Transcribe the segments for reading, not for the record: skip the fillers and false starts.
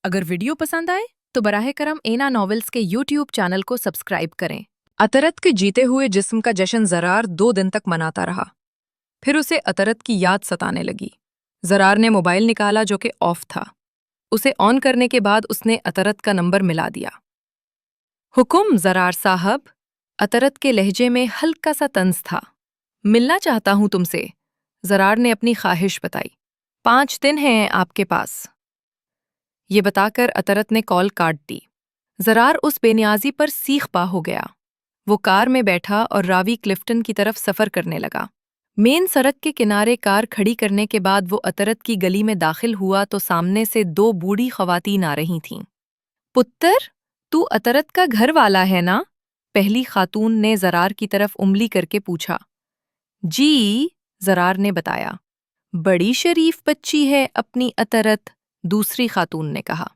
अगर वीडियो पसंद आए तो बराह करम एना नॉवेल्स के यूट्यूब चैनल को सब्सक्राइब करें। अतरत के जीते हुए जिस्म का जश्न ज़रार 2 दिन तक मनाता रहा। फिर उसे अतरत की याद सताने लगी। ज़रार ने मोबाइल निकाला जो कि ऑफ था। उसे ऑन करने के बाद उसने अतरत का नंबर मिला दिया। हुकुम ज़रार साहब, अतरत के लहजे में हल्का सा तंज था। मिलना चाहता हूं तुमसे, ज़रार ने अपनी ख्वाहिश बताई। 5 दिन हैं आपके पास। ये बताकर अतरत ने कॉल काट दी। ज़रार उस बेनियाजी पर सीख पा हो गया। वो कार में बैठा और रावी क्लिफ्टन की तरफ सफ़र करने लगा। मेन सड़क के किनारे कार खड़ी करने के बाद वो अतरत की गली में दाखिल हुआ तो सामने से 2 बूढ़ी ख़वातीन आ रही थीं। पुत्तर, तू अतरत का घर वाला है ना? पहली खातून ने ज़रार की तरफ उंगली करके पूछा। जी, ज़रार ने बताया। बड़ी शरीफ बच्ची है अपनी अतरत, दूसरी खातून ने कहा।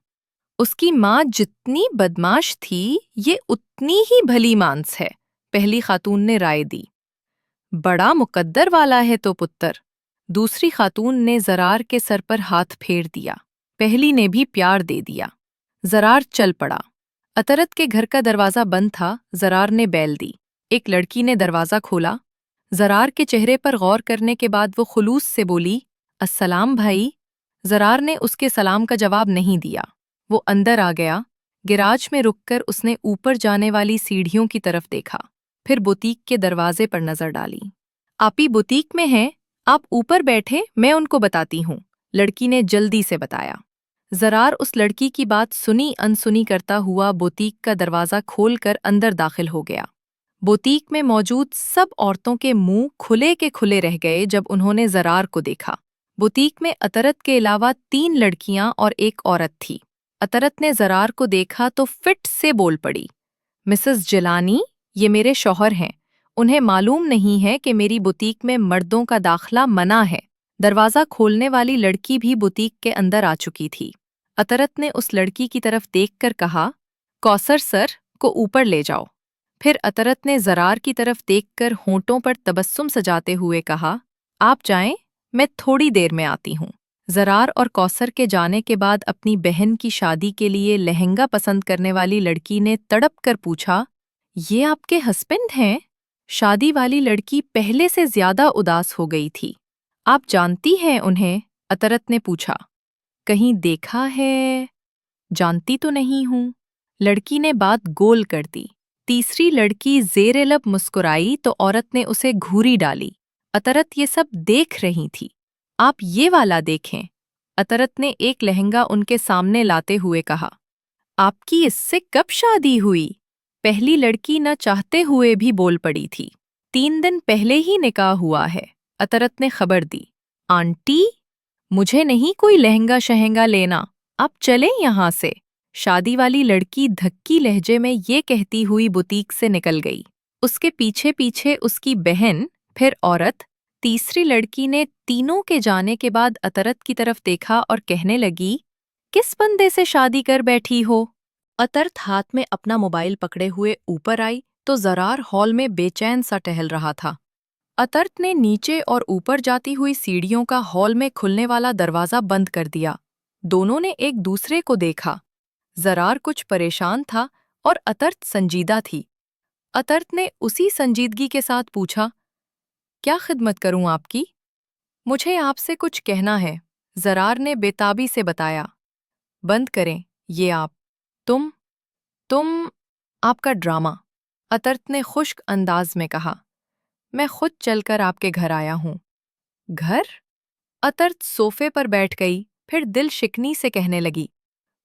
उसकी माँ जितनी बदमाश थी ये उतनी ही भली मांस है, पहली खातून ने राय दी। बड़ा मुकद्दर वाला है तो पुत्तर, दूसरी खातून ने ज़रार के सर पर हाथ फेर दिया। पहली ने भी प्यार दे दिया। ज़रार चल पड़ा। अतरत के घर का दरवाज़ा बंद था। ज़रार ने बैल दी। एक लड़की ने दरवाज़ा खोला। ज़रार के चेहरे पर गौर करने के बाद वो खुलूस से बोली, अस्सलाम भाई। ज़रार ने उसके सलाम का जवाब नहीं दिया। वो अंदर आ गया। गिराज में रुककर उसने ऊपर जाने वाली सीढ़ियों की तरफ देखा, फिर बुटीक के दरवाजे पर नजर डाली। आप ही बुटीक में हैं, आप ऊपर बैठे, मैं उनको बताती हूँ, लड़की ने जल्दी से बताया। ज़रार उस लड़की की बात सुनी अनसुनी करता हुआ बुटीक का दरवाज़ा खोलकर अंदर दाखिल हो गया। बुटीक में मौजूद सब औरतों के मुंह खुले के खुले रह गए जब उन्होंने ज़रार को देखा। बुटीक में अतरत के अलावा 3 लड़कियां और एक औरत थी। अतरत ने ज़रार को देखा तो फिट से बोल पड़ी, मिसेस जिलानी, ये मेरे शौहर हैं। उन्हें मालूम नहीं है कि मेरी बुटीक में मर्दों का दाखला मना है। दरवाज़ा खोलने वाली लड़की भी बुटीक के अंदर आ चुकी थी। अतरत ने उस लड़की की तरफ देखकर कहा, कौसर सर को ऊपर ले जाओ। फिर अतरत ने ज़रार की तरफ देखकर होंठों पर तबस्सुम सजाते हुए कहा, आप जाएं, मैं थोड़ी देर में आती हूँ। ज़रार और कौसर के जाने के बाद अपनी बहन की शादी के लिए लहंगा पसंद करने वाली लड़की ने तड़प कर पूछा, ये आपके हस्बैंड हैं? शादी वाली लड़की पहले से ज्यादा उदास हो गई थी। आप जानती हैं उन्हें? अतरत ने पूछा। कहीं देखा है? जानती तो नहीं हूं। लड़की ने बात गोल कर दी। तीसरी लड़की ज़ेरे लब मुस्कुराई तो औरत ने उसे घूरी डाली। अतरत ये सब देख रही थी। आप ये वाला देखें। अतरत ने एक लहंगा उनके सामने लाते हुए कहा, आपकी इससे कब शादी हुई? पहली लड़की न चाहते हुए भी बोल पड़ी थी। 3 दिन पहले ही निकाह हुआ है, अतरत ने खबर दी। आंटी, मुझे नहीं कोई लहंगा शहंगा लेना, आप चलें यहाँ से। शादी वाली लड़की धक्की लहजे में ये कहती हुई बुटीक से निकल गई। उसके पीछे पीछे उसकी बहन, फिर औरत। तीसरी लड़की ने तीनों के जाने के बाद अतरत की तरफ देखा और कहने लगी, किस बंदे से शादी कर बैठी हो? अतरत हाथ में अपना मोबाइल पकड़े हुए ऊपर आई तो ज़रार हॉल में बेचैन सा टहल रहा था। अतरत ने नीचे और ऊपर जाती हुई सीढ़ियों का हॉल में खुलने वाला दरवाज़ा बंद कर दिया। दोनों ने एक दूसरे को देखा। ज़रार कुछ परेशान था और अतरत संजीदा थी। अतरत ने उसी संजीदगी के साथ पूछा, क्या खिदमत करूं आपकी? मुझे आपसे कुछ कहना है, ज़रार ने बेताबी से बताया। बंद करें ये आप। तुम आपका ड्रामा, अतरत ने खुश्क अंदाज में कहा। मैं खुद चलकर आपके घर आया हूं। घर? अतरत सोफे पर बैठ गई, फिर दिल शिकनी से कहने लगी,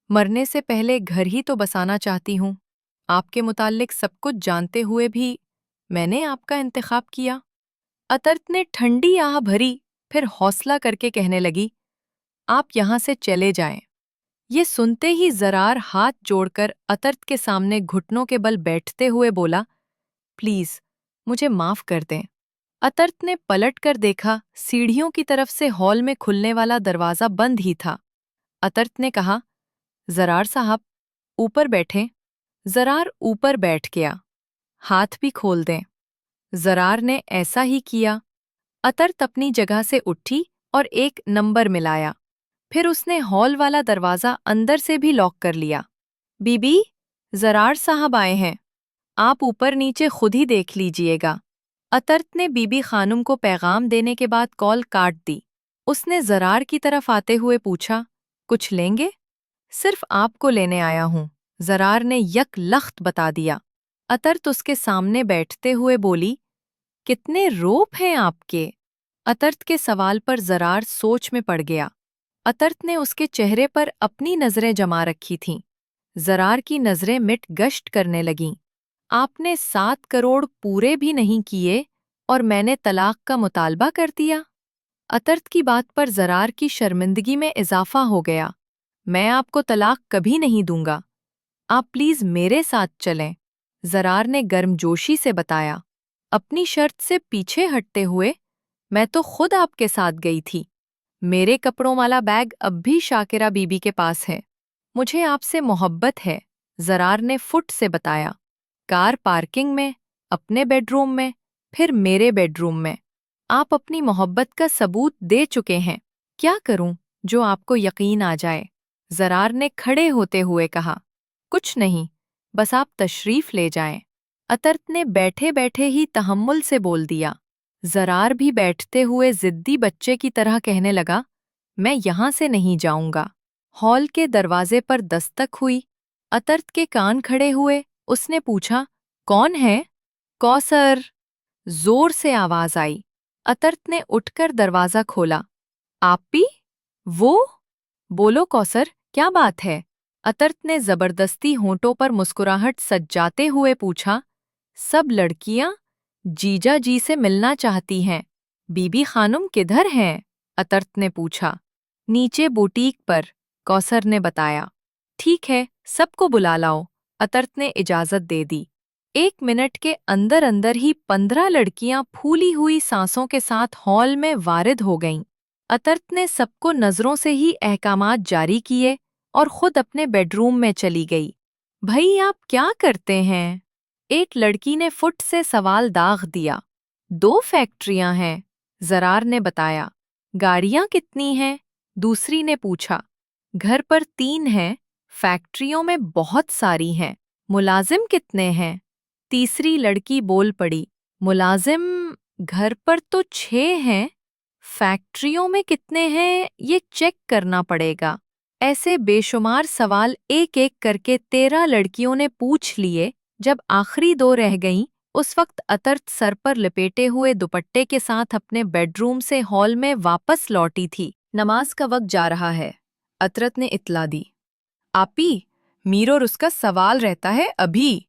मरने से पहले घर ही तो बसाना चाहती हूं। आपके मुताल्लिक सब कुछ जानते हुए भी मैंने आपका इंतखाब किया। अतरत ने ठंडी आह भरी, फिर हौसला करके कहने लगी, आप यहां से चले जाएं। ये सुनते ही ज़रार हाथ जोड़कर अतरत के सामने घुटनों के बल बैठते हुए बोला, प्लीज मुझे माफ कर दें। अतरत ने पलट कर देखा, सीढ़ियों की तरफ से हॉल में खुलने वाला दरवाज़ा बंद ही था। अतरत ने कहा, ज़रार साहब, ऊपर बैठें। ज़रार ऊपर बैठ गया। हाथ भी खोल दें। ज़रार ने ऐसा ही किया। अतरत अपनी जगह से उठी और एक नंबर मिलाया। फिर उसने हॉल वाला दरवाज़ा अंदर से भी लॉक कर लिया। बीबी, ज़रार साहब आए हैं, आप ऊपर नीचे खुद ही देख लीजिएगा। अतर्त ने बीबी खानुम को पैगाम देने के बाद कॉल काट दी। उसने ज़रार की तरफ आते हुए पूछा, कुछ लेंगे? सिर्फ आपको लेने आया हूँ, ज़रार ने यकलख्त बता दिया। अतर्त उसके सामने बैठते हुए बोली, कितने रोप हैं आपके? अतर्त के सवाल पर ज़रार सोच में पड़ गया। अतर्त ने उसके चेहरे पर अपनी नज़रें जमा रखी थीं। ज़रार की नज़रें मिट गश्त करने लगीं। आपने 7 करोड़ पूरे भी नहीं किए और मैंने तलाक का मुतालबा कर दिया। अतर्त की बात पर ज़रार की शर्मिंदगी में इजाफा हो गया। मैं आपको तलाक कभी नहीं दूंगा, आप प्लीज़ मेरे साथ चलें, ज़रार ने गर्मजोशी से बताया। अपनी शर्त से पीछे हटते हुए, मैं तो खुद आपके साथ गई थी। मेरे कपड़ों वाला बैग अब भी शाकिरा बीबी के पास है। मुझे आपसे मोहब्बत है, ज़रार ने फुट से बताया। कार पार्किंग में, अपने बेडरूम में, फिर मेरे बेडरूम में। आप अपनी मोहब्बत का सबूत दे चुके हैं। क्या करूं जो आपको यकीन आ जाए? ज़रार ने खड़े होते हुए कहा। कुछ नहीं, बस आप तशरीफ ले जाएं। अतर्त ने बैठे बैठे ही तहम्मुल से बोल दिया। ज़रार भी बैठते हुए ज़िद्दी बच्चे की तरह कहने लगा, मैं यहाँ से नहीं जाऊंगा। हॉल के दरवाजे पर दस्तक हुई। अतर्त के कान खड़े हुए। उसने पूछा, कौन है? कौसर, जोर से आवाज आई। अतर्त ने उठकर दरवाजा खोला। आप भी? वो? बोलो कौसर, क्या बात है? अतर्त ने जबरदस्ती होंठों पर मुस्कुराहट सजाते हुए पूछा। सब लड़कियां जीजा जी से मिलना चाहती हैं। बीबी खानुम किधर हैं? अतर्त ने पूछा। नीचे बुटीक पर, कौसर ने बताया। ठीक है, सबको बुला लाओ, अतर्त ने इजाजत दे दी। 1 मिनट के अंदर अंदर ही 15 लड़कियां फूली हुई सांसों के साथ हॉल में वारिद हो गईं। अतर्त ने सबको नजरों से ही अहकामात जारी किए और खुद अपने बेडरूम में चली गई। भई आप क्या करते हैं? एक लड़की ने फुट से सवाल दाग दिया। 2 फैक्ट्रियां हैं, ज़रार ने बताया। गाड़ियां कितनी हैं? दूसरी ने पूछा। घर पर 3 हैं, फैक्ट्रियों में बहुत सारी हैं। मुलाजिम कितने हैं? तीसरी लड़की बोल पड़ी। मुलाजिम घर पर तो 6 हैं, फैक्ट्रियों में कितने हैं ये चेक करना पड़ेगा। ऐसे बेशुमार सवाल एक एक करके 13 लड़कियों ने पूछ लिए। जब आखिरी 2 रह गईं, उस वक्त अतर्त सर पर लपेटे हुए दुपट्टे के साथ अपने बेडरूम से हॉल में वापस लौटी थी। नमाज का वक्त जा रहा है, अतरत ने इत्तला दी। आपी, मीर और उसका सवाल रहता है अभी,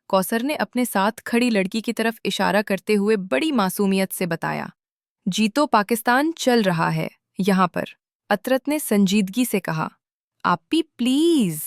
कौसर ने अपने साथ खड़ी लड़की की तरफ इशारा करते हुए बड़ी मासूमियत से बताया। जी तो पाकिस्तान चल रहा है यहाँ पर, अतरत ने संजीदगी से कहा। आपी प्लीज,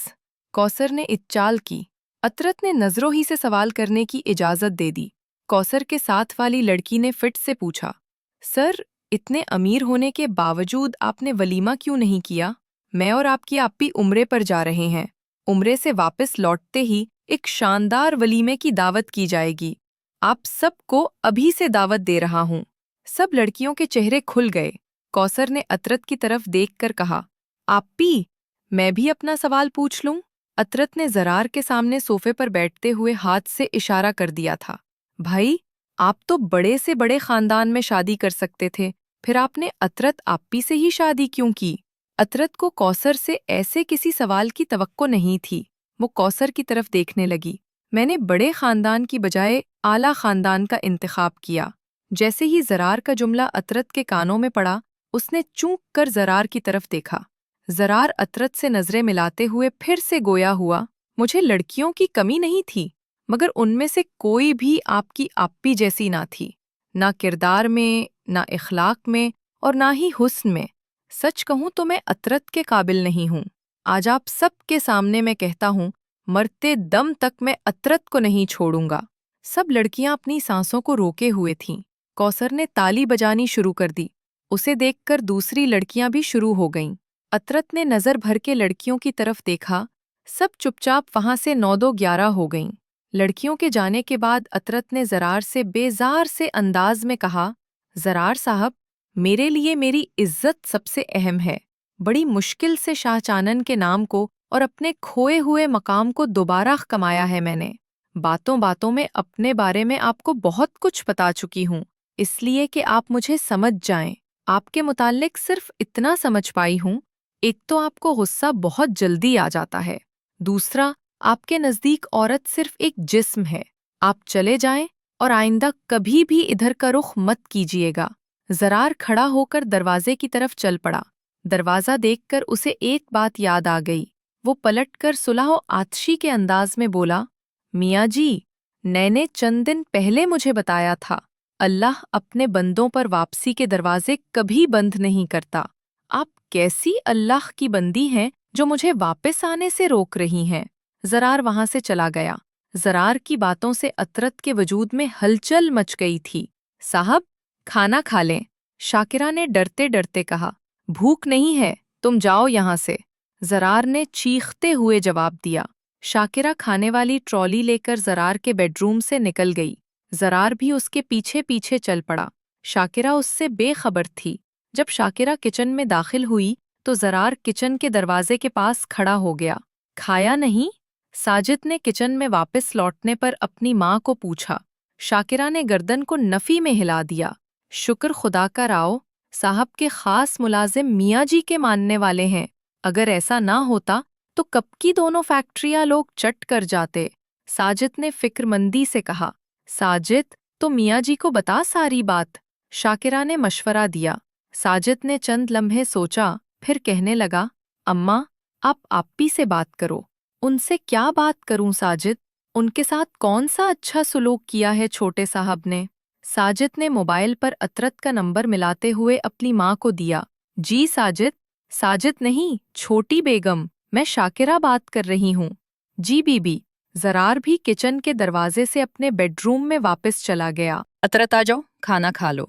कौसर ने इच्चाल की। अतरत ने नजरों ही से सवाल करने की इजाजत दे दी। कौसर के साथ वाली लड़की ने फिट से पूछा, सर, इतने अमीर होने के बावजूद आपने वलीमा क्यों नहीं किया? मैं और आपकी आपी उम्रे पर जा रहे हैं। उम्रे से वापस लौटते ही एक शानदार वलीमे की दावत की जाएगी। आप सबको अभी से दावत दे रहा हूँ। सब लड़कियों के चेहरे खुल गए। कौसर ने अतरत की तरफ देखकर कहा, आपी, मैं भी अपना सवाल पूछ लूं? अतरत ने ज़रार के सामने सोफे पर बैठते हुए हाथ से इशारा कर दिया था। भाई, आप तो बड़े से बड़े खानदान में शादी कर सकते थे, फिर आपने अतरत आपी से ही शादी क्यों की? अतरत को कौसर से ऐसे किसी सवाल की तवक्को नहीं थी। वो कौसर की तरफ देखने लगी। मैंने बड़े खानदान की बजाय आला खानदान का इंतखाब किया। जैसे ही ज़रार का जुमला अतरत के कानों में पड़ा, उसने चूक कर ज़रार की तरफ देखा। ज़रार अतरत से नज़रें मिलाते हुए फिर से गोया हुआ, मुझे लड़कियों की कमी नहीं थी, मगर उनमें से कोई भी आपकी आपी जैसी ना थी, ना किरदार में, ना इखलाक में और ना ही हुस्न में। सच कहूँ तो मैं अतरत के काबिल नहीं हूँ। आज आप सब के सामने मैं कहता हूँ, मरते दम तक मैं अतरत को नहीं छोड़ूंगा। सब लड़कियां अपनी सांसों को रोके हुए थीं। कौसर ने ताली बजानी शुरू कर दी। उसे देखकर दूसरी लड़कियां भी शुरू हो गईं। अतरत ने नज़र भर के लड़कियों की तरफ देखा। सब चुपचाप वहां से 9-11 हो गईं। लड़कियों के जाने के बाद अतरत ने ज़रार से बेजार से अंदाज में कहा, ज़रार साहब, मेरे लिए मेरी इज्जत सबसे अहम है। बड़ी मुश्किल से शाह चानन के नाम को और अपने खोए हुए मकाम को दोबारा कमाया है मैंने। बातों बातों में अपने बारे में आपको बहुत कुछ बता चुकी हूँ, इसलिए कि आप मुझे समझ जाएं। आपके मुताल्लिक सिर्फ इतना समझ पाई हूँ, एक तो आपको गुस्सा बहुत जल्दी आ जाता है, दूसरा आपके नज़दीक औरत सिर्फ एक जिस्म है। आप चले जाएं और आइंदा कभी भी इधर का रुख मत कीजिएगा। ज़रार खड़ा होकर दरवाजे की तरफ चल पड़ा। दरवाज़ा देखकर उसे एक बात याद आ गई। वो पलटकर सुलह आतशी के अंदाज में बोला, मियाँ जी, नैने चंद दिन पहले मुझे बताया था, अल्लाह अपने बंदों पर वापसी के दरवाजे कभी बंद नहीं करता। आप कैसी अल्लाह की बंदी हैं जो मुझे वापस आने से रोक रही हैं? ज़रार वहां से चला गया। ज़रार की बातों से अतरत के वजूद में हलचल मच गई थी। साहब, खाना खा लें, शाकिरा ने डरते डरते कहा। भूख नहीं है, तुम जाओ यहाँ से, ज़रार ने चीखते हुए जवाब दिया। शाकिरा खाने वाली ट्रॉली लेकर ज़रार के बेडरूम से निकल गई। ज़रार भी उसके पीछे पीछे चल पड़ा। शाकिरा उससे बेखबर थी। जब शाकिरा किचन में दाखिल हुई तो ज़रार किचन के दरवाजे के पास खड़ा हो गया। खाया नहीं? साजिद ने किचन में वापस लौटने पर अपनी माँ को पूछा। शाकिरा ने गर्दन को नफ़ी में हिला दिया। शुक्र खुदा का राव, साहब के खास मुलाजिम मियाँ जी के मानने वाले हैं। अगर ऐसा ना होता तो कब की दोनों फैक्ट्रियाँ लोग चट कर जाते। साजिद ने फिक्रमंदी से कहा। साजिद, तो मियाँ जी को बता सारी बात, शाकिरा ने मशवरा दिया। साजिद ने चंद लम्हे सोचा, फिर कहने लगा, अम्मा, आप आप्पी से बात करो। उनसे क्या बात करूं साजिद? उनके साथ कौन सा अच्छा सुलूक किया है छोटे साहब ने? साजिद ने मोबाइल पर अतरत का नंबर मिलाते हुए अपनी माँ को दिया। जी साजिद। साजिद नहीं, छोटी बेगम, मैं शाकिरा बात कर रही हूँ। जी बीबी। ज़रार भी किचन के दरवाजे से अपने बेडरूम में वापस चला गया। अतरत आ जाओ, खाना खा लो।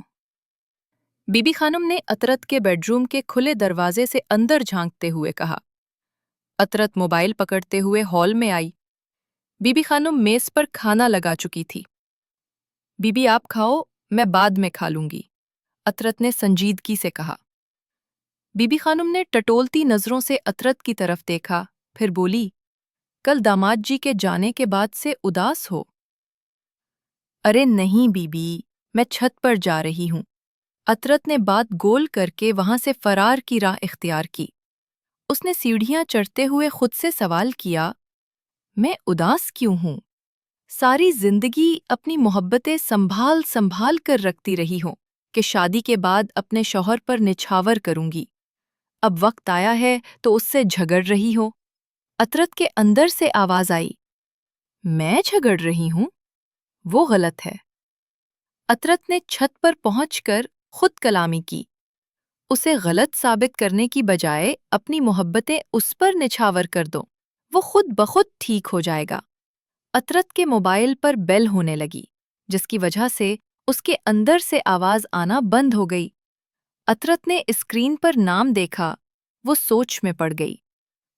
बीबी खानम ने अतरत के बेडरूम के खुले दरवाजे से अंदर झांकते हुए कहा। अतरत मोबाइल पकड़ते हुए हॉल में आई। बीबी खानम मेज पर खाना लगा चुकी थी। बीबी आप खाओ, मैं बाद में खा लूंगी, अतरत ने संजीदगी से कहा। बीबी खानम ने टटोलती नजरों से अतरत की तरफ देखा, फिर बोली, कल दामाद जी के जाने के बाद से उदास हो? अरे नहीं बीबी, मैं छत पर जा रही हूं। अतरत ने बात गोल करके वहां से फरार की राह इख्तियार की। उसने सीढ़ियां चढ़ते हुए खुद से सवाल किया, मैं उदास क्यों हूं? सारी जिंदगी अपनी मोहब्बतें संभाल संभाल कर रखती रही हूं कि शादी के बाद अपने शौहर पर निछावर करूंगी। अब वक्त आया है तो उससे झगड़ रही हो। अतरत के अंदर से आवाज आई, मैं झगड़ रही हूं? वो गलत है। अतरत ने छत पर पहुंचकर खुद कलामी की। उसे गलत साबित करने की बजाय अपनी मोहब्बतें उस पर निछावर कर दो, वो खुद बखुद ठीक हो जाएगा। अतरत के मोबाइल पर बेल होने लगी, जिसकी वजह से उसके अंदर से आवाज आना बंद हो गई। अतरत ने स्क्रीन पर नाम देखा, वो सोच में पड़ गई।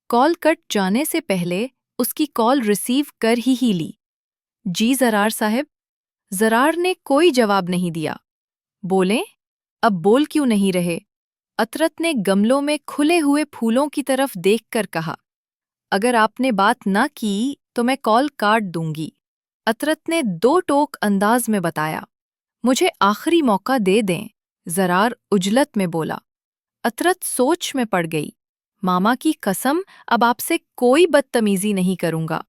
कॉल कट जाने से पहले उसकी कॉल रिसीव कर ही ली। जी ज़रार साहब। ज़रार ने कोई जवाब नहीं दिया। बोलें? अब बोल क्यों नहीं रहे? अतरत ने गमलों में खुले हुए फूलों की तरफ देखकर कहा, अगर आपने बात ना की तो मैं कॉल काट दूंगी। अतरत ने दो टोक अंदाज में बताया। मुझे आखिरी मौका दे दें, ज़रार उजलत में बोला। अतरत सोच में पड़ गई। मामा की कसम, अब आपसे कोई बदतमीजी नहीं करूंगा।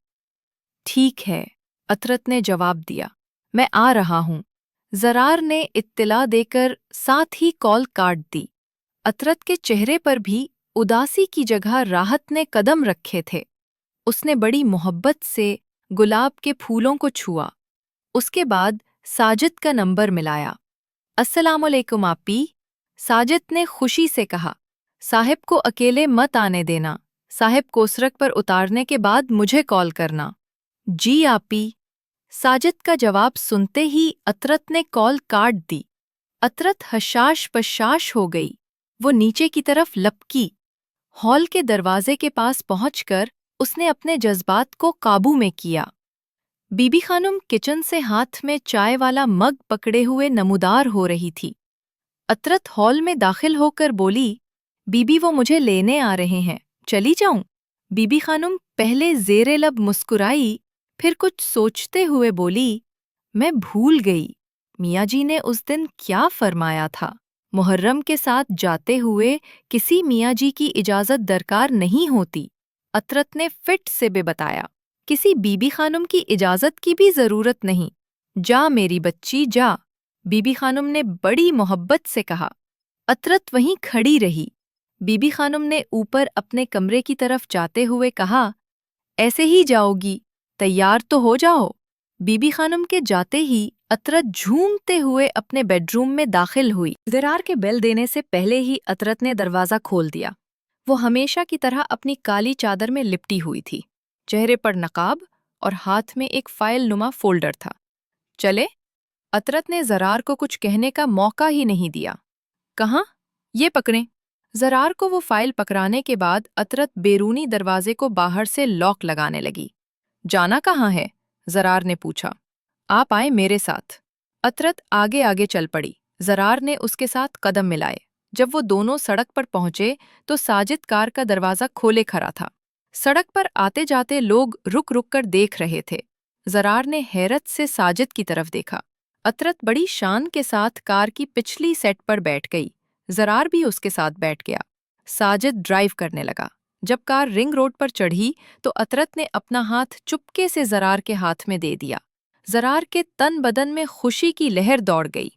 ठीक है, अतरत ने जवाब दिया, मैं आ रहा हूं। ज़रार ने इत्तिला देकर साथ ही कॉल काट दी। अतरत के चेहरे पर भी उदासी की जगह राहत ने कदम रखे थे। उसने बड़ी मोहब्बत से गुलाब के फूलों को छुआ। उसके बाद साजिद का नंबर मिलाया। अस्सलामुअलैकुम आपी, साजिद ने खुशी से कहा। साहिब को अकेले मत आने देना, साहिब कोसरक पर उतारने के बाद मुझे कॉल करना। जी आपी। साजिद का जवाब सुनते ही अतरत ने कॉल काट दी। अतरत हशाश पशाश हो गई। वो नीचे की तरफ लपकी। हॉल के दरवाजे के पास पहुंचकर उसने अपने जज्बात को काबू में किया। बीबी खानुम किचन से हाथ में चाय वाला मग पकड़े हुए नमूदार हो रही थी। अतरत हॉल में दाखिल होकर बोली, बीबी वो मुझे लेने आ रहे हैं, चली जाऊं? बीबी खानुम पहले ज़ेरे लब मुस्कुराई, फिर कुछ सोचते हुए बोली, मैं भूल गई मियाँ जी ने उस दिन क्या फरमाया था। मुहर्रम के साथ जाते हुए किसी मियाँ जी की इजाज़त दरकार नहीं होती। अतरत ने फिट से बताया, किसी बीबी खानुम की इजाज़त की भी ज़रूरत नहीं। जा मेरी बच्ची जा, बीबी खानुम ने बड़ी मोहब्बत से कहा। अतरत वहीं खड़ी रही। बीबी खानुम ने ऊपर अपने कमरे की तरफ जाते हुए कहा, ऐसे ही जाओगी, तैयार तो हो जाओ। बीबी खानुम के जाते ही अतरत झूमते हुए अपने बेडरूम में दाखिल हुई। ज़रार के बेल देने से पहले ही अतरत ने दरवाज़ा खोल दिया। वो हमेशा की तरह अपनी काली चादर में लिपटी हुई थी, चेहरे पर नकाब और हाथ में एक फाइल नुमा फोल्डर था। चले? अतरत ने ज़रार को कुछ कहने का मौका ही नहीं दिया। कहाँ? ये पकड़ें। ज़रार को वो फाइल पकड़ाने के बाद अतरत बैरूनी दरवाजे को बाहर से लॉक लगाने लगी। जाना कहाँ है? ज़रार ने पूछा। आप आए मेरे साथ। अतरत आगे आगे चल पड़ी। ज़रार ने उसके साथ कदम मिलाए। जब वो दोनों सड़क पर पहुंचे तो साजिद कार का दरवाज़ा खोले खड़ा था। सड़क पर आते जाते लोग रुक रुक कर देख रहे थे। ज़रार ने हैरत से साजिद की तरफ देखा। अतरत बड़ी शान के साथ कार की पिछली सेट पर बैठ गई। ज़रार भी उसके साथ बैठ गया। साजिद ड्राइव करने लगा। जब कार रिंग रोड पर चढ़ी तो अतरत ने अपना हाथ चुपके से ज़रार के हाथ में दे दिया। ज़रार के तन बदन में खुशी की लहर दौड़ गई।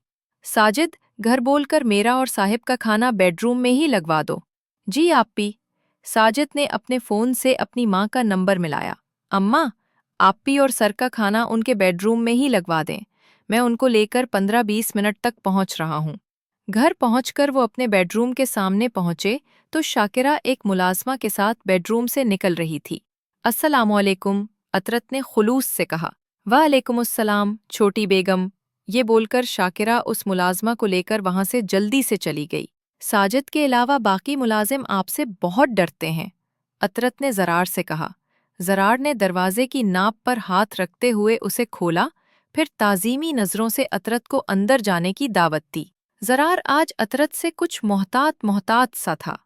साजिद, घर बोलकर मेरा और साहिब का खाना बेडरूम में ही लगवा दो। जी आप्पी। साजिद ने अपने फ़ोन से अपनी माँ का नंबर मिलाया। अम्मा, आप्पी और सर का खाना उनके बेडरूम में ही लगवा दें। मैं उनको लेकर 15-20 मिनट तक पहुंच रहा हूं। घर पहुंचकर वो अपने बेडरूम के सामने पहुंचे तो शाकिरा एक मुलाजमा के साथ बेडरूम से निकल रही थी। अस्सलामुअलैकुम, अतरत ने खुलूस से कहा। वालेकुमुस्सलाम, छोटी बेगम। ये बोलकर शाकिरा उस मुलाजमा को लेकर वहां से जल्दी से चली गई। साजिद के अलावा बाकी मुलाजिम आपसे बहुत डरते हैं, अतरत ने ज़रार से कहा। ज़रार ने दरवाजे की नाप पर हाथ रखते हुए उसे खोला, फिर ताज़ीमी नज़रों से अतरत को अंदर जाने की दावत दी। ज़रार आज अतरत से कुछ मोहतात मोहतात सा था।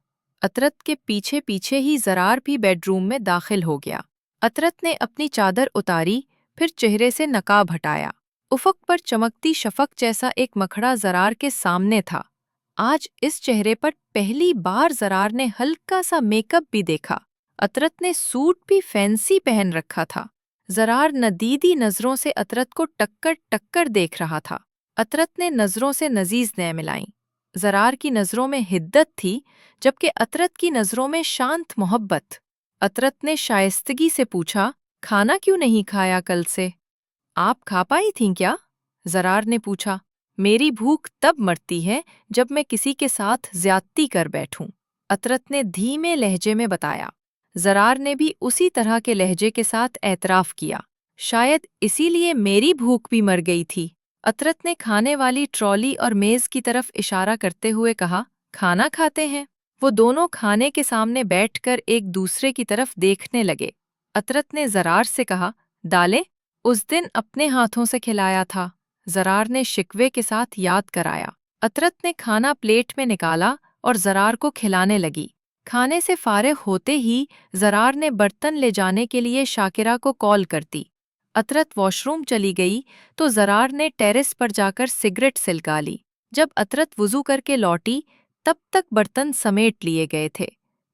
अतरत के पीछे पीछे ही ज़रार भी बेडरूम में दाखिल हो गया। अतरत ने अपनी चादर उतारी, फिर चेहरे से नकाब हटाया। उफ़क़ पर चमकती शफ़क़ जैसा एक मखड़ा ज़रार के सामने था। आज इस चेहरे पर पहली बार ज़रार ने हल्का सा मेकअप भी देखा। अतरत ने सूट भी फैंसी पहन रखा था। ज़रार नदीदी नज़रों से अतरत को टक्कर टक्कर देख रहा था। अतरत ने नज़रों से नज़ीज़ नए मिलाईं। ज़रार की नज़रों में हिद्दत थी, जबकि अतरत की नज़रों में शांत मोहब्बत। अतरत ने शाइस्तगी से पूछा, खाना क्यों नहीं खाया कल से? आप खा पाई थीं क्या? ज़रार ने पूछा। मेरी भूख तब मरती है जब मैं किसी के साथ ज़्यादती कर बैठूं, अतरत ने धीमे लहजे में बताया। ज़रार ने भी उसी तरह के लहजे के साथ एतराफ़ किया। शायद इसीलिए मेरी भूख भी मर गई थी। अतरत ने खाने वाली ट्रॉली और मेज़ की तरफ इशारा करते हुए कहा, खाना खाते हैं? वो दोनों खाने के सामने बैठकर एक दूसरे की तरफ देखने लगे। अतरत ने ज़रार से कहा, दालें उस दिन अपने हाथों से खिलाया था। ज़रार ने शिकवे के साथ याद कराया। अतरत ने खाना प्लेट में निकाला और ज़रार को खिलाने लगी। खाने से फारिग होते ही ज़रार ने बर्तन ले जाने के लिए शाकिरा को कॉल कर दी। अतरत वॉशरूम चली गई तो ज़रार ने टेरेस पर जाकर सिगरेट सिलगा ली। जब अतरत वुज़ू करके लौटी तब तक बर्तन समेट लिए गए थे।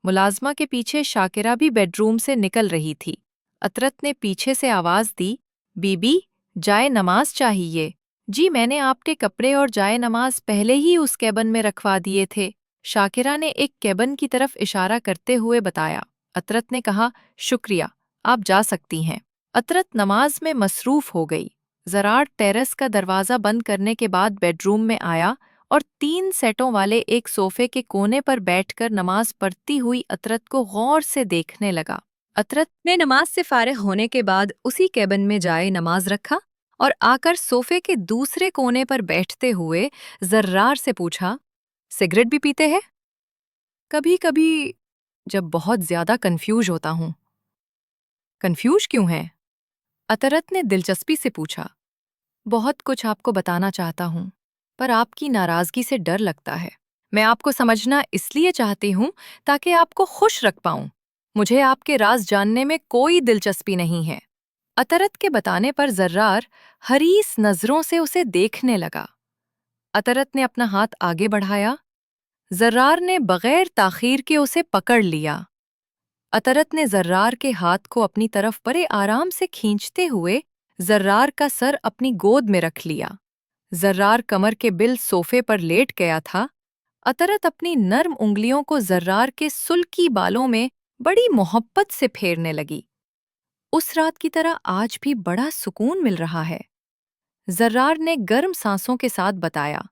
मुलाजमा के पीछे शाकिरा भी बेडरूम से निकल रही थी। अतरत ने पीछे से आवाज़ दी, बीबी, जाए नमाज चाहिए। जी, मैंने आपके कपड़े और जाए नमाज पहले ही उस कैबन में रखवा दिए थे, शाकिरा ने एक कैबन की तरफ इशारा करते हुए बताया। अतरत ने कहा, शुक्रिया, आप जा सकती हैं। अतरत नमाज में मसरूफ़ हो गई। ज़रार टेरेस का दरवाज़ा बंद करने के बाद बेडरूम में आया और 3 सेटों वाले एक सोफ़े के कोने पर बैठकर नमाज पढ़ती हुई अतरत को गौर से देखने लगा। अतरत ने नमाज से फारिग होने के बाद उसी कैबिन में जाए नमाज रखा और आकर सोफ़े के दूसरे कोने पर बैठते हुए ज़र्रार से पूछा, सिगरेट भी पीते हैं? कभी कभी, जब बहुत ज़्यादा कन्फ्यूज होता हूँ। कन्फ्यूज क्यों है? अतरत ने दिलचस्पी से पूछा। बहुत कुछ आपको बताना चाहता हूँ, पर आपकी नाराज़गी से डर लगता है। मैं आपको समझना इसलिए चाहती हूँ ताकि आपको खुश रख पाऊं। मुझे आपके राज जानने में कोई दिलचस्पी नहीं है। अतरत के बताने पर जर्रार हरीस नजरों से उसे देखने लगा। अतरत ने अपना हाथ आगे बढ़ाया। जर्रार ने बगैर ताखीर के उसे पकड़ लिया। अतरत ने जर्रार के हाथ को अपनी तरफ बड़े आराम से खींचते हुए जर्रार का सर अपनी गोद में रख लिया। जर्रार कमर के बिल सोफे पर लेट गया था। अतरत अपनी नर्म उंगलियों को जर्रार के सुल्की बालों में बड़ी मोहब्बत से फेरने लगी। उस रात की तरह आज भी बड़ा सुकून मिल रहा है, जर्रार ने गर्म सांसों के साथ बताया।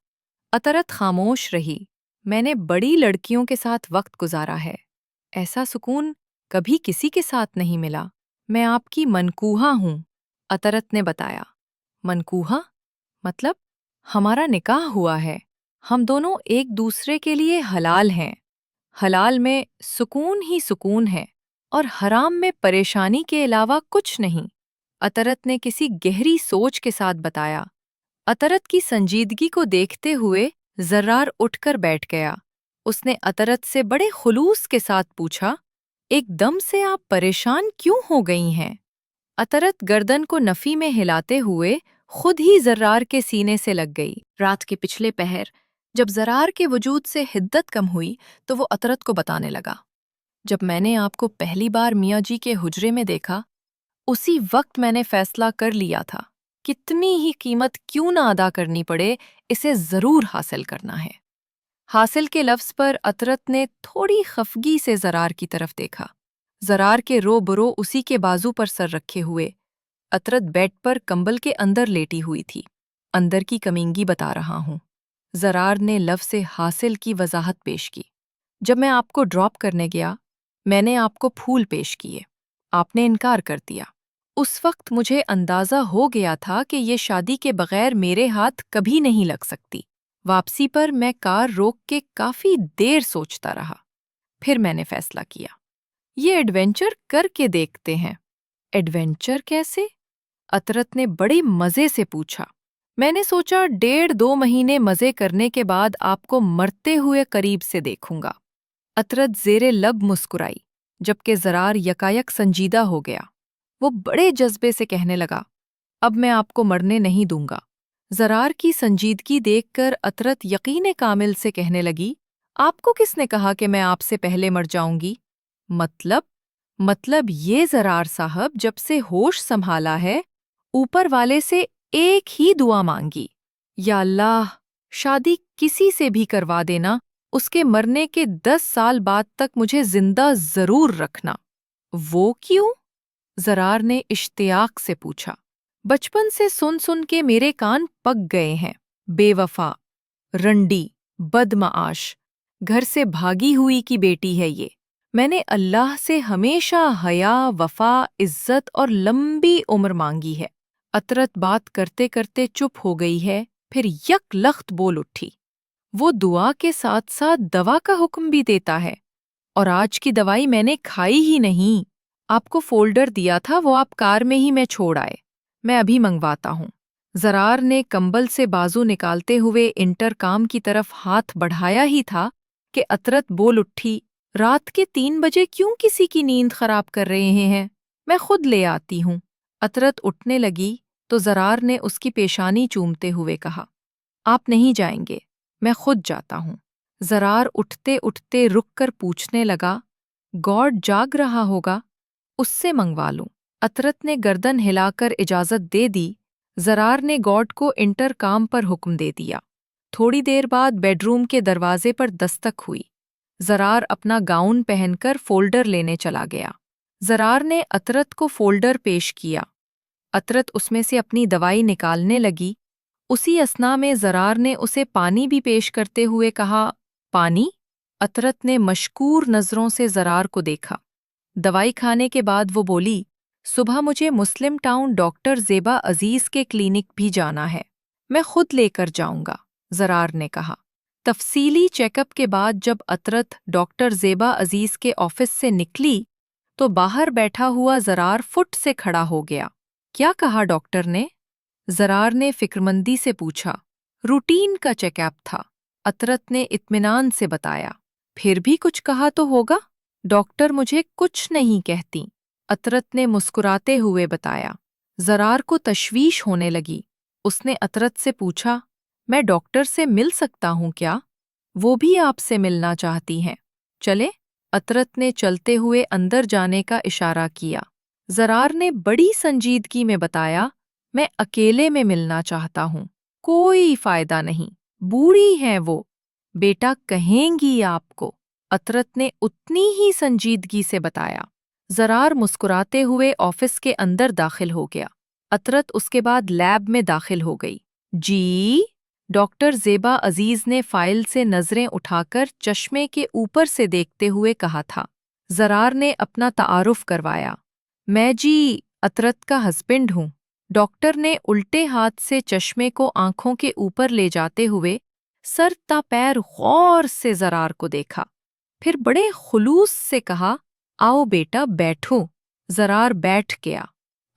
अतरत खामोश रही। मैंने बड़ी लड़कियों के साथ वक्त गुजारा है, ऐसा सुकून कभी किसी के साथ नहीं मिला। मैं आपकी मनकूहा हूं, अतरत ने बताया। मनकूहा? मतलब? हमारा निकाह हुआ है। हम दोनों एक दूसरे के लिए हलाल हैं। हलाल में सुकून ही सुकून है और हराम में परेशानी के अलावा कुछ नहीं, अतरत ने किसी गहरी सोच के साथ बताया। अतरत की संजीदगी को देखते हुए जर्रार उठकर बैठ गया। उसने अतरत से बड़े खुलूस के साथ पूछा, एकदम से आप परेशान क्यों हो गई हैं? अतरत गर्दन को नफी में हिलाते हुए खुद ही जर्रार के सीने से लग गई। रात के पिछले पहर जब जर्रार के वजूद से हिद्दत कम हुई तो वो अतरत को बताने लगा, जब मैंने आपको पहली बार मियाँ जी के हुजरे में देखा, उसी वक्त मैंने फैसला कर लिया था, कितनी ही कीमत क्यों ना अदा करनी पड़े, इसे जरूर हासिल करना है। हासिल के लफ्ज पर अतरत ने थोड़ी खफगी से जरार की तरफ देखा। जरार के रो बरो उसी के बाजू पर सर रखे हुए। अतरत बेड पर कंबल के अंदर लेटी हुई थी। अंदर की कमींगी बता रहा हूं, जरार ने लफ्ज से हासिल की वजाहत पेश की। जब मैं आपको ड्रॉप करने गया, मैंने आपको फूल पेश किए, आपने इनकार कर दिया। उस वक्त मुझे अंदाजा हो गया था कि ये शादी के बगैर मेरे हाथ कभी नहीं लग सकती। वापसी पर मैं कार रोक के काफी देर सोचता रहा। फिर मैंने फैसला किया, ये एडवेंचर करके देखते हैं। एडवेंचर कैसे? अतरत ने बड़े मजे से पूछा। मैंने सोचा 1.5-2 महीने मजे करने के बाद आपको मरते हुए करीब से देखूंगा। अतरत ज़ेरे लब मुस्कुराई, जबकि जरार यकायक संजीदा हो गया। वो बड़े जज्बे से कहने लगा, अब मैं आपको मरने नहीं दूंगा। जरार की संजीदगी देखकर अतरत यकीन कामिल से कहने लगी, आपको किसने कहा कि मैं आपसे पहले मर जाऊंगी? मतलब ये जरार साहब, जब से होश संभाला है, ऊपर वाले से एक ही दुआ मांगी, या अल्लाह, शादी किसी से भी करवा देना, उसके मरने के 10 साल बाद तक मुझे जिंदा जरूर रखना। वो क्यों? जरार ने इश्तियाक से पूछा। बचपन से सुन सुन के मेरे कान पक गए हैं। बेवफा, रंडी, बदमाश, घर से भागी हुई की बेटी है ये। मैंने अल्लाह से हमेशा हया, वफा, इज्जत और लंबी उम्र मांगी है। अतरत बात करते करते चुप हो गई है, फिर यकलख्त बोल उठी। वो दुआ के साथ साथ दवा का हुक्म भी देता है, और आज की दवाई मैंने खाई ही नहीं। आपको फोल्डर दिया था, वो आप कार में ही मैं छोड़ आए। मैं अभी मंगवाता हूँ। जरार ने कंबल से बाजू निकालते हुए इंटरकॉम की तरफ हाथ बढ़ाया ही था कि अतरत बोल उठी, रात के 3 बजे क्यों किसी की नींद खराब कर रहे हैं? मैं खुद ले आती हूँ। अतरत उठने लगी तो जरार ने उसकी पेशानी चूमते हुए कहा, आप नहीं जाएंगे, मैं खुद जाता हूँ। जरार उठते उठते रुक कर पूछने लगा, गॉड जाग रहा होगा, उससे मंगवा लूं। अतरत ने गर्दन हिलाकर इजाजत दे दी। जरार ने गॉड को इंटरकॉम पर हुक्म दे दिया। थोड़ी देर बाद बेडरूम के दरवाजे पर दस्तक हुई। जरार अपना गाउन पहनकर फोल्डर लेने चला गया। जरार ने अतरत को फोल्डर पेश किया। अतरत उसमें से अपनी दवाई निकालने लगी। उसी असना में जरार ने उसे पानी भी पेश करते हुए कहा, पानी? अतरत ने मशकूर नजरों से जरार को देखा। दवाई खाने के बाद वो बोली, सुबह मुझे मुस्लिम टाउन डॉक्टर ज़ेबा अजीज के क्लिनिक भी जाना है, मैं खुद लेकर जाऊंगा, जरार ने कहा। तफसीली चेकअप के बाद जब अतरत डॉक्टर ज़ेबा अजीज के ऑफिस से निकली तो बाहर बैठा हुआ जरार फुट से खड़ा हो गया। क्या कहा डॉक्टर ने? जरार ने फिक्रमंदी से पूछा। रूटीन का चेकअप था, अतरत ने इत्मीनान से बताया। फिर भी कुछ कहा तो होगा? डॉक्टर मुझे कुछ नहीं कहती, अतरत ने मुस्कुराते हुए बताया। जरार को तशवीश होने लगी। उसने अतरत से पूछा, मैं डॉक्टर से मिल सकता हूँ क्या? वो भी आपसे मिलना चाहती हैं। चले? अतरत ने चलते हुए अंदर जाने का इशारा किया। जरार ने बड़ी संजीदगी में बताया, मैं अकेले में मिलना चाहता हूँ। कोई फायदा नहीं, बूढ़ी हैं वो। बेटा कहेंगी आपको, अतरत ने उतनी ही संजीदगी से बताया। जरार मुस्कुराते हुए ऑफिस के अंदर दाखिल हो गया। अतरत उसके बाद लैब में दाखिल हो गई। जी? डॉक्टर ज़ेबा अजीज ने फाइल से नजरें उठाकर चश्मे के ऊपर से देखते हुए कहा था। जरार ने अपना तारुफ करवाया। मैं जी अतरत का हस्बैंड हूँ। डॉक्टर ने उल्टे हाथ से चश्मे को आंखों के ऊपर ले जाते हुए सर ता पैर गौर से जरार को देखा। फिर बड़े खुलूस से कहा, आओ बेटा बैठो। जरार बैठ गया।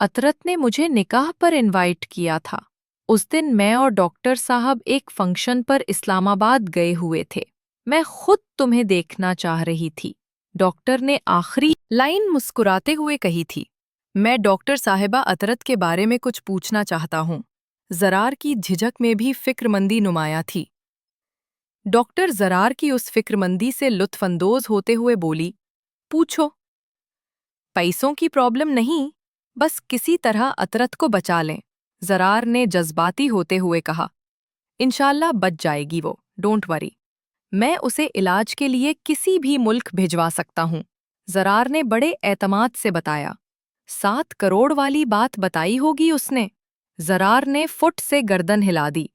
अतरत ने मुझे निकाह पर इनवाइट किया था। उस दिन मैं और डॉक्टर साहब एक फंक्शन पर इस्लामाबाद गए हुए थे। मैं खुद तुम्हें देखना चाह रही थी। डॉक्टर ने आखिरी लाइन मुस्कुराते हुए कही थी। मैं डॉक्टर साहिबा अतरत के बारे में कुछ पूछना चाहता हूँ। जरार की झिझक में भी फिक्रमंदी नुमाया थी। डॉक्टर जरार की उस फिक्रमंदी से लुत्फानंदोज होते हुए बोली, पूछो। पैसों की प्रॉब्लम नहीं, बस किसी तरह अतरत को बचा लें। जरार ने जज्बाती होते हुए कहा, इंशाल्लाह बच जाएगी वो, डोंट वरी। मैं उसे इलाज के लिए किसी भी मुल्क भिजवा सकता हूँ। जरार ने बड़े एतमाद से बताया। 7 करोड़ वाली बात बताई होगी उसने। जरार ने फुट से गर्दन हिला दी।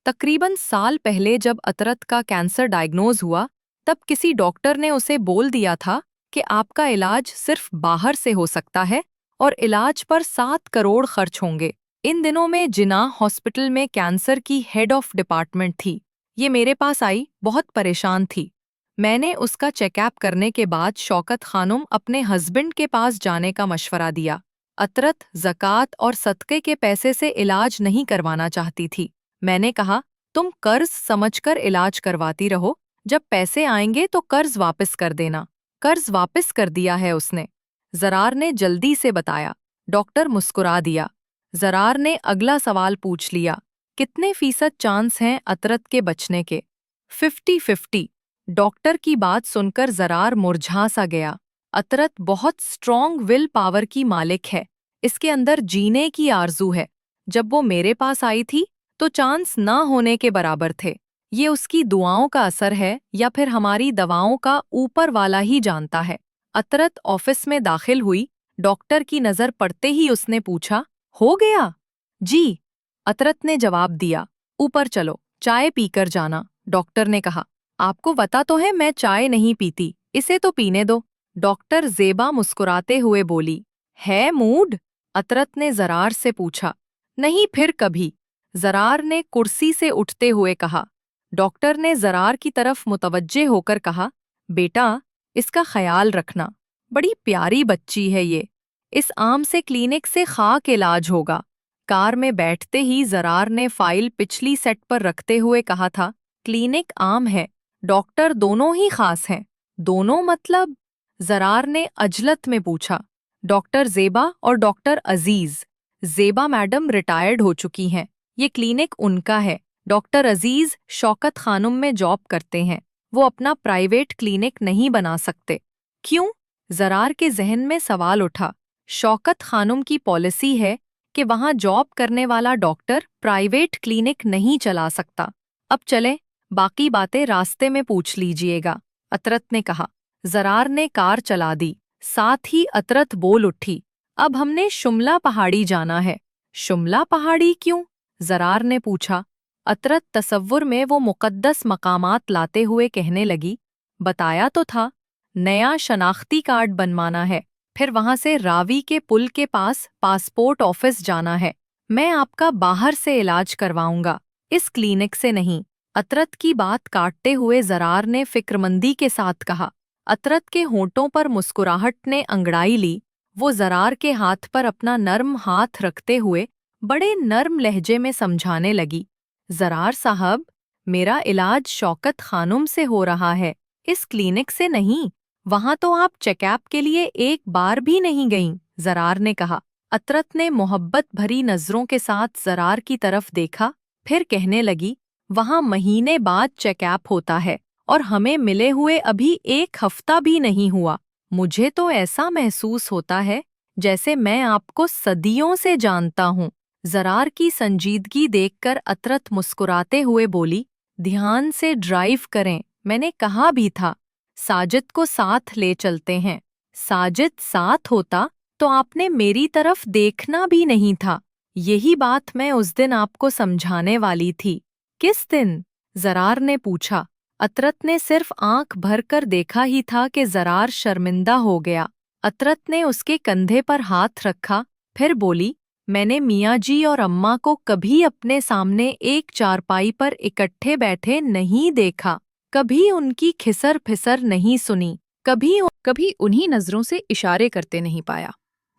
तकरीबन साल पहले जब अतरत का कैंसर डायग्नोज हुआ, तब किसी डॉक्टर ने उसे बोल दिया था कि आपका इलाज सिर्फ बाहर से हो सकता है और इलाज पर 7 करोड़ खर्च होंगे। इन दिनों में जिनाह हॉस्पिटल में कैंसर की हेड ऑफ डिपार्टमेंट थी। ये मेरे पास आई, बहुत परेशान थी। मैंने उसका चेकअप करने के बाद शौकत खानुम अपने हस्बैंड के पास जाने का मशवरा दिया। अतरत ज़कात और सदक़े के पैसे से इलाज नहीं करवाना चाहती थी। मैंने कहा, तुम कर्ज समझकर इलाज करवाती रहो, जब पैसे आएंगे तो कर्ज वापस कर देना। कर्ज वापस कर दिया है उसने। जरार ने जल्दी से बताया। डॉक्टर मुस्कुरा दिया। जरार ने अगला सवाल पूछ लिया, कितने फीसद चांस हैं अतरत के बचने के? 50-50। डॉक्टर की बात सुनकर जरार मुरझा सा गया। अतरत बहुत स्ट्रॉन्ग विल पावर की मालिक है। इसके अंदर जीने की आरजू है। जब वो मेरे पास आई थी तो चांस ना होने के बराबर थे। ये उसकी दुआओं का असर है या फिर हमारी दवाओं का ऊपर वाला ही जानता है। अतरत ऑफिस में दाखिल हुई। डॉक्टर की नज़र पड़ते ही उसने पूछा, हो गया? जी, अतरत ने जवाब दिया। ऊपर चलो, चाय पीकर जाना। डॉक्टर ने कहा, आपको पता तो है मैं चाय नहीं पीती, इसे तो पीने दो। डॉक्टर ज़ेबा मुस्कुराते हुए बोली, है मूड? अतरत ने जरार से पूछा। नहीं, फिर कभी। जरार ने कुर्सी से उठते हुए कहा। डॉक्टर ने जरार की तरफ मुतवज्जे होकर कहा, बेटा, इसका ख्याल रखना, बड़ी प्यारी बच्ची है ये। इस आम से क्लिनिक से खाक इलाज होगा। कार में बैठते ही जरार ने फाइल पिछली सेट पर रखते हुए कहा था, क्लिनिक आम है, डॉक्टर दोनों ही खास हैं। दोनों मतलब? जरार ने अजलत में पूछा। डॉक्टर ज़ेबा और डॉक्टर अजीज। ज़ेबा मैडम रिटायर्ड हो चुकी हैं, ये क्लिनिक उनका है। डॉक्टर अजीज शौकत खानुम में जॉब करते हैं, वो अपना प्राइवेट क्लिनिक नहीं बना सकते। क्यों? जरार के जहन में सवाल उठा। शौकत खानुम की पॉलिसी है कि वहां जॉब करने वाला डॉक्टर प्राइवेट क्लिनिक नहीं चला सकता। अब चले, बाकी बातें रास्ते में पूछ लीजिएगा, अतरत ने कहा। जरार ने कार चला दी। साथ ही अतरत बोल उठी, अब हमने शुमला पहाड़ी जाना है। शुमला पहाड़ी क्यों? जरार ने पूछा। अतरत तसव्वुर में वो मुक़द्दस मकामात लाते हुए कहने लगी, बताया तो था, नया शनाख्ती कार्ड बनवाना है, फिर वहां से रावी के पुल के पास पासपोर्ट ऑफिस जाना है। मैं आपका बाहर से इलाज करवाऊंगा, इस क्लिनिक से नहीं। अतरत की बात काटते हुए जरार ने फिक्रमंदी के साथ कहा। अतरत के होंठों पर मुस्कुराहट ने अंगड़ाई ली। वो जरार के हाथ पर अपना नर्म हाथ रखते हुए बड़े नर्म लहजे में समझाने लगी, जरार साहब, میرا علاج شوکت خانم سے ہو رہا ہے، اس کلینک سے نہیں۔ وہاں تو آپ چیک اپ کے لیے ایک بار بھی نہیں گئیں، زرار نے کہا۔ عطرت نے محبت بھری نظروں کے ساتھ زرار کی طرف دیکھا، پھر کہنے لگی، وہاں مہینے بعد چیک اپ ہوتا ہے اور ہمیں ملے ہوئے ابھی ایک ہفتہ بھی نہیں ہوا۔ مجھے تو ایسا محسوس ہوتا ہے جیسے میں آپ کو صدیوں سے جانتا ہوں۔ زرار کی سنجیدگی دیکھ کر عطرت مسکراتے ہوئے بولی، دھیان سے ڈرائیو کریں، میں نے کہا بھی تھا ساجد کو ساتھ لے چلتے ہیں۔ ساجد ساتھ ہوتا تو آپ نے میری طرف دیکھنا بھی نہیں تھا۔ یہی بات میں اس دن آپ کو سمجھانے والی تھی۔ کس دن؟ زرار نے پوچھا۔ عطرت نے صرف آنکھ بھر کر دیکھا ہی تھا کہ زرار شرمندہ ہو گیا۔ عطرت نے اس کے کندھے پر ہاتھ رکھا، پھر بولی، میں نے میاں جی اور اماں کو کبھی اپنے سامنے ایک چارپائی پر اکٹھے بیٹھے نہیں دیکھا، کبھی ان کی کھسر پھسر نہیں سنی، کبھی انہی نظروں سے اشارے کرتے نہیں پایا۔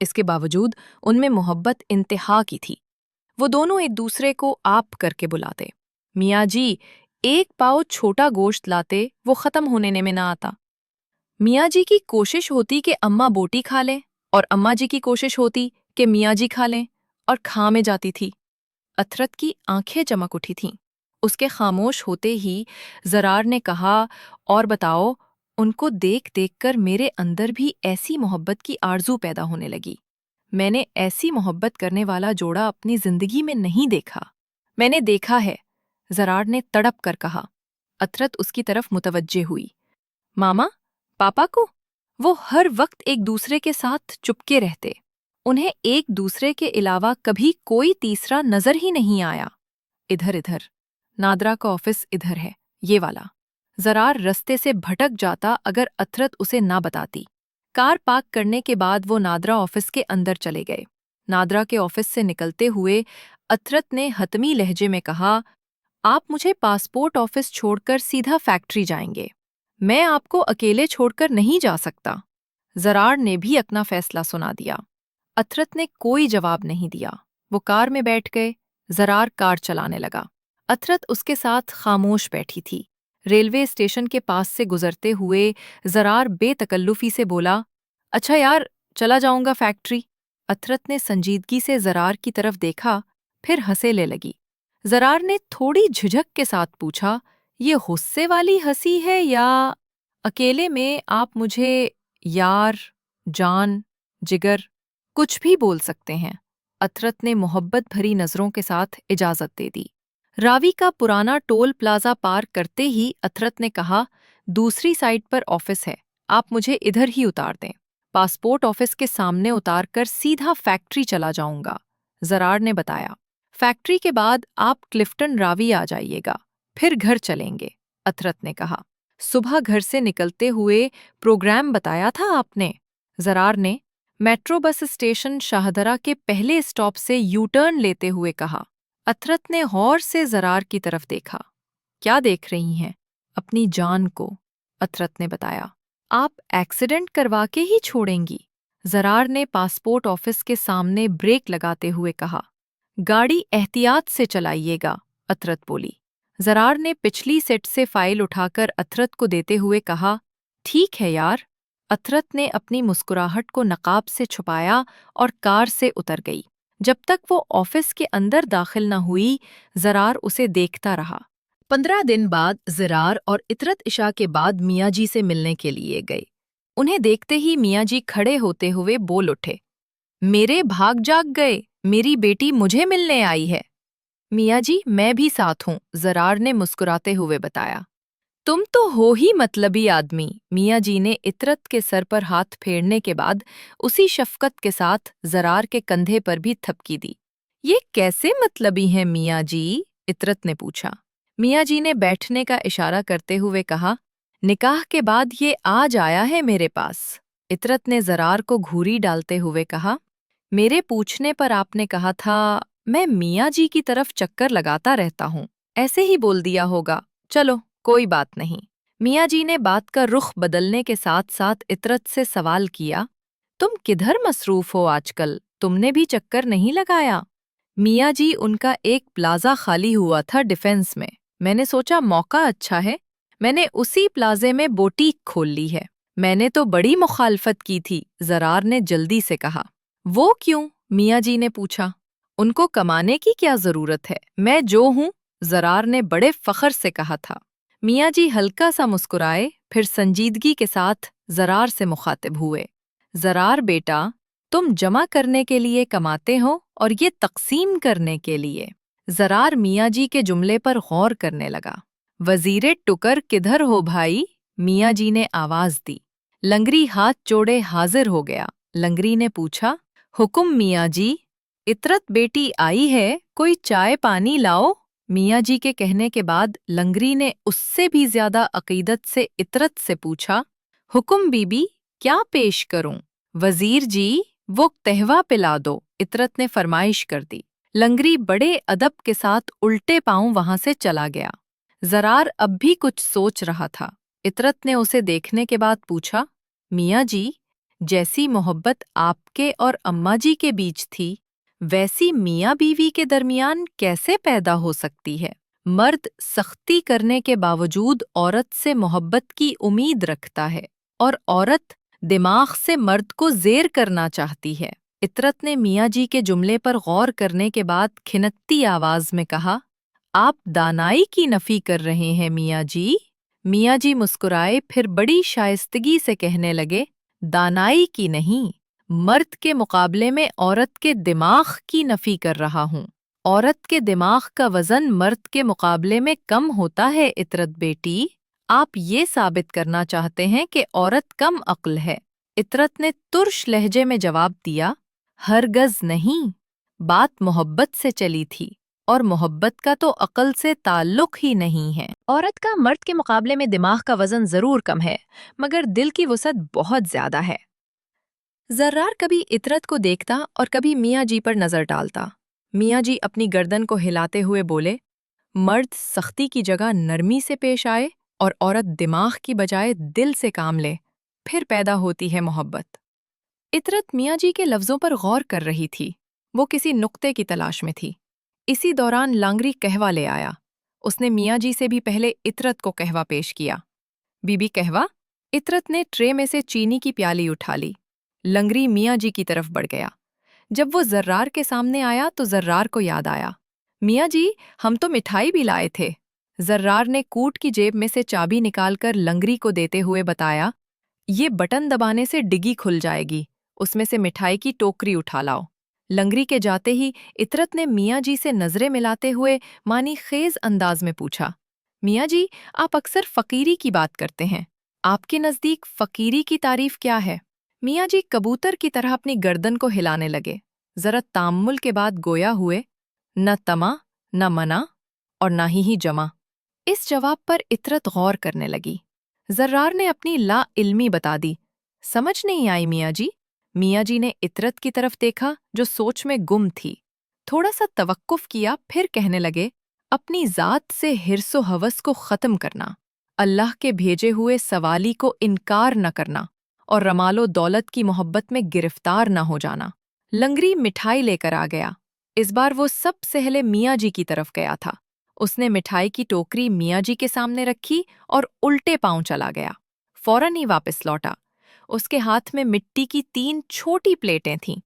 اس کے باوجود ان میں محبت انتہا کی تھی۔ وہ دونوں ایک دوسرے کو آپ کر کے بلاتے۔ میاں جی ایک پاؤ چھوٹا گوشت لاتے، وہ ختم ہونے میں نہ آتا۔ میاں جی کی کوشش ہوتی کہ اماں بوٹی کھا لیں، اور اماں جی کی کوشش ہوتی کہ میاں جی کھا لیں، اور کھا میں جاتی تھی۔ عطرت کی آنکھیں چمک اٹھی تھیں۔ اس کے خاموش ہوتے ہی زرار نے کہا، اور بتاؤ، ان کو دیکھ دیکھ کر میرے اندر بھی ایسی محبت کی آرزو پیدا ہونے لگی۔ میں نے ایسی محبت کرنے والا جوڑا اپنی زندگی میں نہیں دیکھا۔ میں نے دیکھا ہے، زرار نے تڑپ کر کہا۔ عطرت اس کی طرف متوجہ ہوئی۔ ماما، پاپا کو؟ وہ ہر وقت ایک دوسرے کے ساتھ چپکے رہتے۔ انہیں ایک دوسرے کے علاوہ کبھی کوئی تیسرا نظر ہی نہیں آیا۔ ادھر نادرا کا آفس ادھر ہے، یہ والا۔ زرار رستے سے بھٹک جاتا اگر عطرت اسے نہ بتاتی۔ کار پارک کرنے کے بعد وہ نادرا آفس کے اندر چلے گئے۔ نادرا کے آفس سے نکلتے ہوئے عطرت نے حتمی لہجے میں کہا، آپ مجھے پاسپورٹ آفس چھوڑ کر سیدھا فیکٹری جائیں گے۔ میں آپ کو اکیلے چھوڑ کر نہیں جا سکتا۔ زرار نے بھی اپنا فیصلہ سنا دیا۔ عطرت نے کوئی جواب نہیں دیا۔ وہ کار میں بیٹھ گئے۔ زرار کار چلانے لگا۔ عطرت اس کے ساتھ خاموش بیٹھی تھی۔ ریلوے اسٹیشن کے پاس سے گزرتے ہوئے زرار بے تکلفی سے بولا، اچھا یار، چلا جاؤں گا فیکٹری۔ عطرت نے سنجیدگی سے زرار کی طرف دیکھا، پھر ہنسے لے لگی۔ زرار نے تھوڑی جھجک کے ساتھ پوچھا، یہ غصے والی ہنسی ہے یا اکیلے میں آپ مجھے یار، جان، جگر کچھ بھی بول سکتے ہیں؟ عطرت نے محبت بھری نظروں کے ساتھ اجازت دے دی۔ راوی کا پرانا ٹول پلازا پار کرتے ہی عطرت نے کہا، دوسری سائڈ پر آفس ہے، آپ مجھے ادھر ہی اتار دیں۔ پاسپورٹ آفس کے سامنے اتار کر سیدھا فیکٹری چلا جاؤں گا، زرار نے بتایا۔ فیکٹری کے بعد آپ کلفٹن راوی آ جائیے گا، پھر گھر چلیں گے، عطرت نے کہا۔ صبح گھر سے نکلتے ہوئے پروگرام بتایا تھا آپ نے؟ زرار نے میٹرو بس اسٹیشن شاہدرہ کے پہلے اسٹاپ سے یو ٹرن لیتے ہوئے کہا۔ عطرت نے غور سے زرار کی طرف دیکھا۔ کیا دیکھ رہی ہیں؟ اپنی جان کو، عطرت نے بتایا۔ آپ ایکسیڈنٹ کروا کے ہی چھوڑیں گی؟ زرار نے پاسپورٹ آفس کے سامنے بریک لگاتے ہوئے کہا۔ گاڑی احتیاط سے چلائیے گا، عطرت بولی۔ زرار نے پچھلی سیٹ سے فائل اٹھا کر عطرت کو دیتے ہوئے کہا، ٹھیک ہے یار۔ عطرت نے اپنی مسکراہٹ کو نقاب سے چھپایا اور کار سے اتر گئی۔ جب تک وہ آفس کے اندر داخل نہ ہوئی، زرار اسے دیکھتا رہا۔ 15 دن بعد زرار اور عطرت عشاء کے بعد میاں جی سے ملنے کے لیے گئے۔ انہیں دیکھتے ہی میاں جی کھڑے ہوتے ہوئے بول اٹھے، میرے بھاگ جاگ گئے، میری بیٹی مجھے ملنے آئی ہے۔ میاں جی میں بھی ساتھ ہوں، زرار نے مسکراتے ہوئے بتایا۔ تم تو ہو ہی مطلبی آدمی، میاں جی نے عطرت کے سر پر ہاتھ پھیرنے کے بعد اسی شفقت کے ساتھ زرار کے کندھے پر بھی تھپکی دی۔ یہ کیسے مطلبی ہیں میاں جی؟ عطرت نے پوچھا۔ میاں جی نے بیٹھنے کا اشارہ کرتے ہوئے کہا، نکاح کے بعد یہ آج آیا ہے میرے پاس۔ عطرت نے زرار کو گھوری ڈالتے ہوئے کہا، میرے پوچھنے پر آپ نے کہا تھا میں میاں جی کی طرف چکر لگاتا رہتا ہوں، ایسے ہی بول دیا ہوگا، چلو کوئی بات نہیں۔ میاں جی نے بات کا رخ بدلنے کے ساتھ ساتھ عطرت سے سوال کیا، تم کدھر مصروف ہو آج کل؟ تم نے بھی چکر نہیں لگایا؟ میاں جی ان کا ایک پلازا خالی ہوا تھا ڈیفینس میں، मैंने सोचा मौका अच्छा है, मैंने उसी प्लाजे में बुटीक खोल ली है। मैंने तो बड़ी मुखालफत की थी, ज़रार ने जल्दी से कहा। वो क्यों? मियाँ जी ने पूछा। उनको कमाने की क्या ज़रूरत है, मैं जो हूँ, ज़रार ने बड़े फ़ख्र से कहा था। मियाँ जी हल्का सा मुस्कुराए, फिर संजीदगी के साथ ज़रार से मुखातिब हुए। ज़रार बेटा, तुम जमा करने के लिए कमाते हो और ये तक़सीम करने के लिए। ज़रार मियाँ जी के जुमले पर गौर करने लगा। वज़ीरे टुकर किधर हो भाई? मियाँ जी ने आवाज़ दी। लंगरी हाथ जोड़े हाजिर हो गया। लंगरी ने पूछा, हुक्म मियाँ जी। इतरत बेटी आई है, कोई चाय पानी लाओ। मियाँ जी के कहने के बाद लंगरी ने उससे भी ज्यादा अकीदत से इतरत से पूछा, हुक्म बीबी, क्या पेश करूं? वजीर जी, वो कहवा पिला दो, इतरत ने फरमाइश कर दी। लंगरी बड़े अदब के साथ उल्टे पांव वहां से चला गया। ज़रार अब भी कुछ सोच रहा था। इतरत ने उसे देखने के बाद पूछा, मियाँ जी, जैसी मोहब्बत आपके और अम्मा जी के बीच थी, वैसी मियाँ बीवी के दरमियान कैसे पैदा हो सकती है? मर्द सख्ती करने के बावजूद औरत से मोहब्बत की उम्मीद रखता है और औरत दिमाग से मर्द को ज़ेर करना चाहती है। इतरत ने मियाँ जी के जुमले पर गौर करने के बाद खिनकती आवाज़ में कहा, आप दानाई की नफ़ी कर रहे हैं मियाँ जी? मियाँ जी मुस्कुराए, फिर बड़ी शाइस्तगी से कहने लगे, दानाई की नहीं, मर्द के मुकाबले में औरत के दिमाग की नफ़ी कर रहा हूँ। औरत के दिमाग का वज़न मर्द के मुकाबले में कम होता है इतरत बेटी। आप ये साबित करना चाहते हैं कि औरत कम अक्ल है। इतरत ने तुर्श लहजे में जवाब दिया, हरगज़ नहीं, बात मोहब्बत से चली थी और मोहब्बत का तो अक्ल से ताल्लुक ही नहीं है। औरत का मर्द के मुकाबले में दिमाग का वज़न ज़रूर कम है, मगर दिल की वुसअत बहुत ज़्यादा है। ज़र्रार कभी इतरत को देखता और कभी मियाँ जी पर नज़र डालता। मियाँ जी अपनी गर्दन को हिलाते हुए बोले, मर्द सख्ती की जगह नरमी से पेश आए और औरत दिमाग की बजाय दिल से काम ले, फिर पैदा होती है मोहब्बत। इतरत मियाँ जी के लफ्ज़ों पर गौर कर रही थी। वो किसी नुक्ते की तलाश में थी। इसी दौरान लांगरी कहवा ले आया। उसने मियाँ जी से भी पहले इतरत को कहवा पेश किया। बीबी कहवा। इतरत ने ट्रे में से चीनी की प्याली उठा ली। लंगरी मियाँ जी की तरफ बढ़ गया। जब वो ज़र्रार के सामने आया तो ज़र्रार को याद आया, मियाँ जी, हम तो मिठाई भी लाए थे। ज़र्रार ने कूट की जेब में से चाबी निकालकर लंगरी को देते हुए बताया, ये बटन दबाने से डिग्गी खुल जाएगी, उसमें से मिठाई की टोकरी उठा लाओ। लंगरी के जाते ही इतरत ने मियाँ जी से नजरें मिलाते हुए मानी खेज अंदाज में पूछा, मियाँ जी, आप अक्सर फकीरी की बात करते हैं, आपके नज़दीक फकीरी की तारीफ क्या है? मियाँ जी कबूतर की तरह अपनी गर्दन को हिलाने लगे, जरा ताम्मुल के बाद गोया हुए, न तमा, न मना और न ही जमा। इस जवाब पर इतरत गौर करने लगी। ज़र्रार ने अपनी ला इल्मी बता दी, समझ नहीं आई मियाँ जी। मियाँ जी ने इतरत की तरफ देखा जो सोच में गुम थी। थोड़ा सा तवक्कुफ किया, फिर कहने लगे, अपनी ज़ात से हिर्सो हवस को ख़त्म करना, अल्लाह के भेजे हुए सवाली को इनकार न करना और रमालो दौलत की मोहब्बत में गिरफ्तार न हो जाना। लंगरी मिठाई लेकर आ गया। इस बार वो सब पहले मियाँ जी की तरफ गया था। उसने मिठाई की टोकरी मियाँ जी के सामने रखी और उल्टे पांव चला गया। फौरन ही वापस लौटा। उसके हाथ में मिट्टी की 3 छोटी प्लेटें थीं।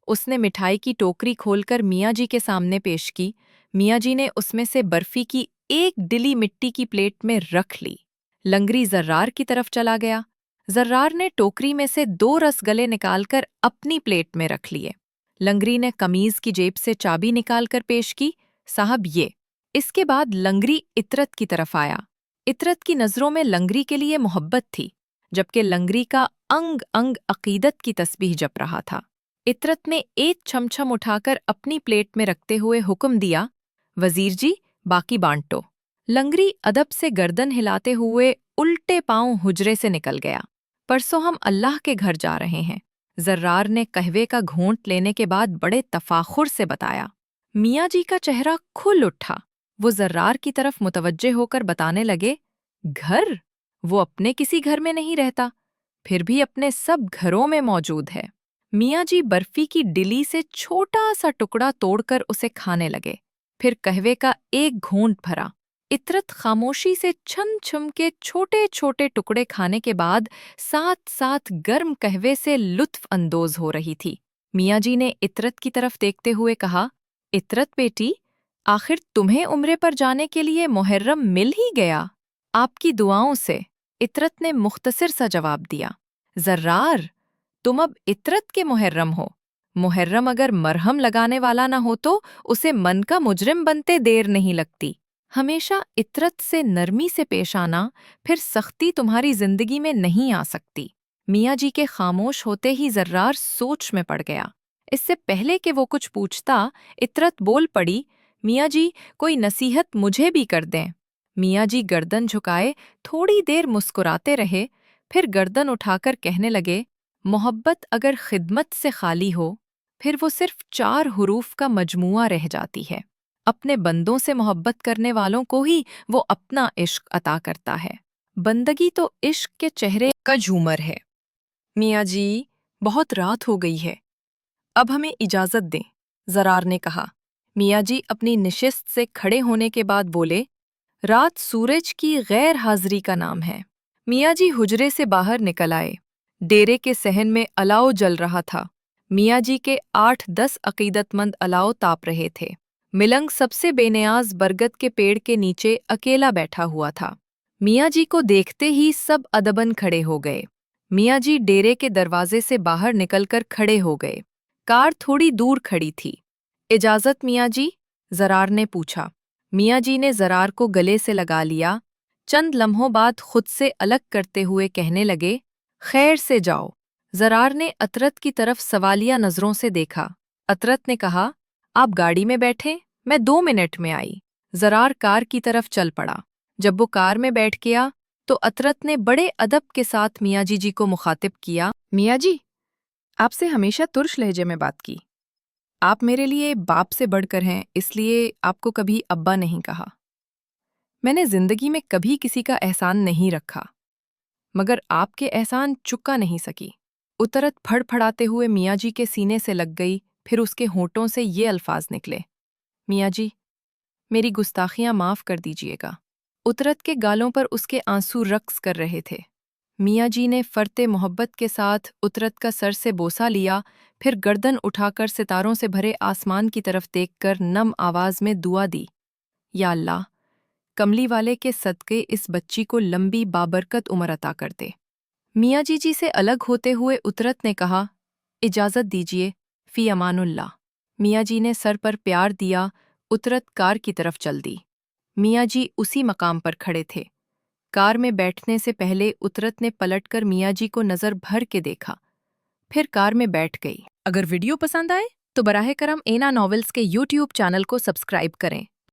उसने मिठाई की टोकरी खोलकर मियाँ जी के सामने पेश की। मियाँ जी ने उसमें से बर्फी की एक डिली मिट्टी की प्लेट में रख ली। लंगरी ज़र्रार की तरफ चला गया। ज़र्रार ने टोकरी में से 2 रसगले निकालकर अपनी प्लेट में रख लिए। लंगरी ने कमीज की जेब से चाबी निकालकर पेश की, साहब ये। इसके बाद लंगरी इतरत की तरफ आया। इतरत की नज़रों में लंगरी के लिए मोहब्बत थी, जबकि लंगरी का अंग अंग अकीदत की तस्बीह जप रहा था। इतरत ने एक छमछम उठाकर अपनी प्लेट में रखते हुए हुक्म दिया, वजीर जी, बाकी बांटो। लंगरी अदब से गर्दन हिलाते हुए उल्टे पांव हुजरे से निकल गया। परसों हम अल्लाह के घर जा रहे हैं। ज़र्रार ने कहवे का घोंट लेने के बाद बड़े तफाखुर से बताया। मियाँ जी का चेहरा खुल उठा। वो ज़र्रार की तरफ मुतवज्जे होकर बताने लगे, घर? वो अपने किसी घर में नहीं रहता, फिर भी अपने सब घरों में मौजूद है। मियाँ जी बर्फी की डिली से छोटा सा टुकड़ा तोड़कर उसे खाने लगे, फिर कहवे का एक घूंट भरा। इतरत खामोशी से छम छम के छोटे छोटे टुकड़े खाने के बाद साथ साथ गर्म कहवे से लुत्फ अंदोज हो रही थी। मियाँ जी ने इतरत की तरफ देखते हुए कहा, इतरत बेटी, आखिर तुम्हें उम्रे पर जाने के लिए मुहर्रम मिल ही गया, आपकी दुआओं से। इतरत ने मुख्तसर सा जवाब दिया, जर्रार, तुम अब इतरत के मुहर्रम हो। मुहर्रम अगर मरहम लगाने वाला न हो तो उसे मन का मुजरिम बनते देर नहीं लगती। हमेशा इतरत से नरमी से पेश आना, फिर सख्ती तुम्हारी जिंदगी में नहीं आ सकती। मियाँ जी के खामोश होते ही जर्रार सोच में पड़ गया। इससे पहले कि वो कुछ पूछता, इतरत बोल पड़ी, मियाँ जी, कोई नसीहत मुझे भी कर दें। मियाँ जी गर्दन झुकाए थोड़ी देर मुस्कुराते रहे, फिर गर्दन उठाकर कहने लगे, मोहब्बत अगर खिदमत से खाली हो, फिर वो सिर्फ 4 हुरूफ का मजमुआ रह जाती है। अपने बंदों से मोहब्बत करने वालों को ही वो अपना इश्क अता करता है। बंदगी तो इश्क के चेहरे का झूमर है। मियाँ जी, बहुत रात हो गई है, अब हमें इजाज़त दें, ज़रार ने कहा। मियाँ जी अपनी निशिस्त से खड़े होने के बाद बोले, रात सूरज की गैर हाजिरी का नाम है। मियाँ जी हुजरे से बाहर निकल आए। डेरे के सहन में अलाव जल रहा था। मियाँ जी के 8-10 अकीदतमंद अलाव ताप रहे थे। मिलंग सबसे बेनियाज बरगद के पेड़ के नीचे अकेला बैठा हुआ था। मियाँ जी को देखते ही सब अदबन खड़े हो गए। मियाँ जी डेरे के दरवाजे से बाहर निकलकर खड़े हो गए। कार थोड़ी दूर खड़ी थी। इजाज़त मियाँ जी? ज़रार ने पूछा। मियाँ जी ने ज़रार को गले से लगा लिया। चंद लम्हों बाद खुद से अलग करते हुए कहने लगे, खैर से जाओ। ज़रार ने अतरत की तरफ सवालिया नज़रों से देखा। अतरत ने कहा, आप गाड़ी में बैठें, मैं 2 मिनट में आई। ज़रार कार की तरफ चल पड़ा। जब वो कार में बैठ गया तो अतरत ने बड़े अदब के साथ मियाँ जी को मुखातिब किया, मियाँ जी, आपसे हमेशा तुर्श लहजे में बात की। आप मेरे लिए बाप से बढ़कर हैं, इसलिए आपको कभी अब्बा नहीं कहा। मैंने जिंदगी में कभी किसी का एहसान नहीं रखा, मगर आपके एहसान चुका नहीं सकी। उतरत फड़फड़ाते हुए मियाँ जी के सीने से लग गई, फिर उसके होंठों से ये अल्फाज निकले, मियाँ जी, मेरी गुस्ताखियाँ माफ़ कर दीजिएगा। उतरत के गालों पर उसके आंसू रक्स कर रहे थे। मियाँ जी ने फरते मोहब्बत के साथ उतरत का सर से बोसा लिया, फिर गर्दन उठाकर सितारों से भरे आसमान की तरफ देखकर नम आवाज में दुआ दी, या अल्लाह, कमली वाले के सदके इस बच्ची को लंबी बाबरकत उम्र अता कर दे। मियाँ जी से अलग होते हुए उतरत ने कहा, इजाज़त दीजिए, फ़ी अमानुल्लाह। मियाँ जी ने सर पर प्यार दिया। उतरत कार की तरफ चल दी। मियाँ जी उसी मकाम पर खड़े थे। कार में बैठने से पहले उतरत ने पलटकर मियाँ जी को नज़र भर के देखा, फिर कार में बैठ गई। अगर वीडियो पसंद आए तो बराहे करम एना नॉवेल्स के YouTube चैनल को सब्सक्राइब करें